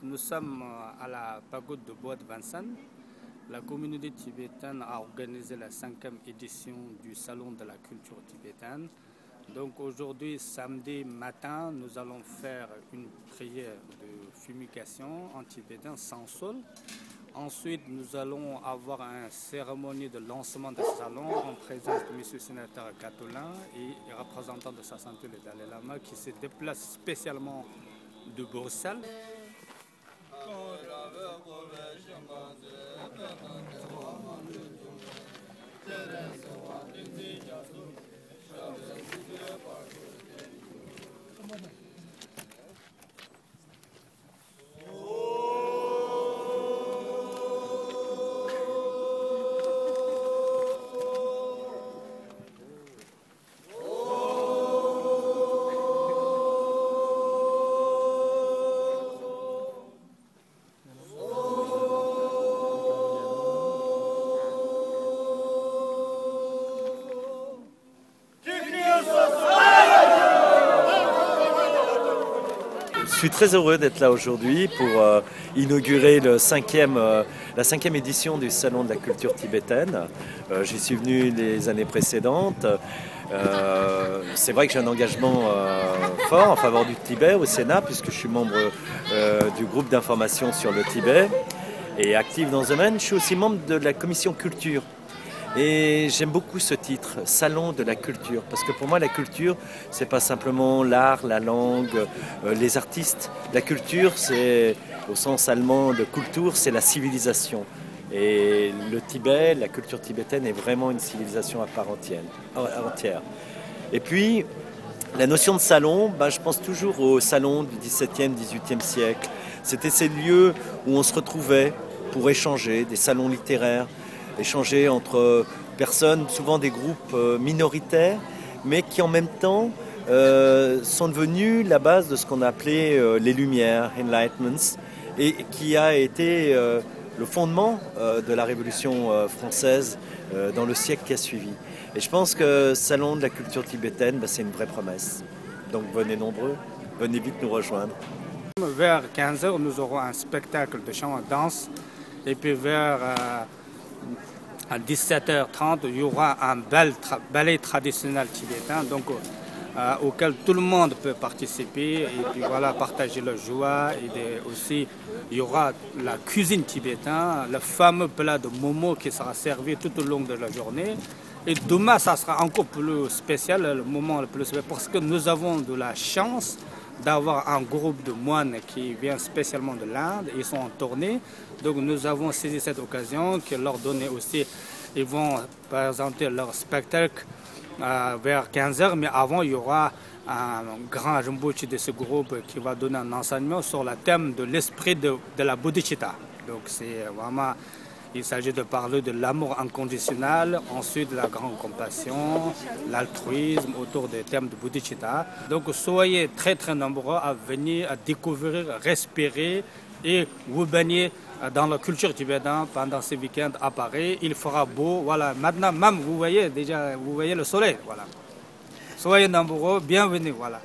nous sommes à la pagode de Bois de Vincennes. La communauté tibétaine a organisé la 5e édition du Salon de la culture tibétaine. Donc aujourd'hui, samedi matin, nous allons faire une prière de fumigation en tibétain sans sol. Ensuite, nous allons avoir une cérémonie de lancement de ce salon en présence de M. le sénateur Katolin et représentant de sa santé, le Dalai Lama, qui se déplace spécialement de Bruxelles. Je suis très heureux d'être là aujourd'hui pour inaugurer la 5e édition du Salon de la culture tibétaine. J'y suis venu les années précédentes. C'est vrai que j'ai un engagement fort en faveur du Tibet au Sénat, puisque je suis membre du groupe d'information sur le Tibet et actif dans ce domaine. Je suis aussi membre de la commission culture. Et j'aime beaucoup ce titre, Salon de la culture, parce que pour moi la culture, c'est pas simplement l'art, la langue, les artistes. La culture, c'est au sens allemand de Kultur, c'est la civilisation. Et le Tibet, la culture tibétaine est vraiment une civilisation à part entière. Et puis, la notion de salon, je pense toujours au salon du XVIIe, XVIIIe siècle. C'était ces lieux où on se retrouvait pour échanger, des salons littéraires, échanger entre personnes, souvent des groupes minoritaires, mais qui en même temps sont devenus la base de ce qu'on a appelé les Lumières, Enlightenments, et qui a été le fondement de la Révolution française dans le siècle qui a suivi. Et je pense que Salon de la culture tibétaine, c'est une vraie promesse. Donc venez nombreux, venez vite nous rejoindre. Vers 15h, nous aurons un spectacle de chant et danse, et puis vers à 17h30, il y aura un ballet traditionnel tibétain auquel tout le monde peut participer et puis voilà, partager la joie. Et aussi, il y aura la cuisine tibétaine, le fameux plat de momo qui sera servi tout au long de la journée. Et demain, ça sera encore plus spécial, le moment le plus spécial, parce que nous avons de la chance d'avoir un groupe de moines qui vient spécialement de l'Inde. Ils sont en tournée. Donc nous avons saisi cette occasion qui leur donner aussi, ils vont présenter leur spectacle vers 15h, mais avant il y aura un grand Rinpoche de ce groupe qui va donner un enseignement sur le thème de l'esprit de la bodhicitta. Donc c'est vraiment, il s'agit de parler de l'amour inconditionnel, ensuite de la grande compassion, l'altruisme autour des thèmes de bodhicitta. Donc soyez très très nombreux à venir à découvrir, respirer et vous baigner dans la culture tibétaine pendant ce week-end à Paris. Il fera beau, voilà. Maintenant même vous voyez le soleil, voilà. Soyez nombreux, bienvenue, voilà.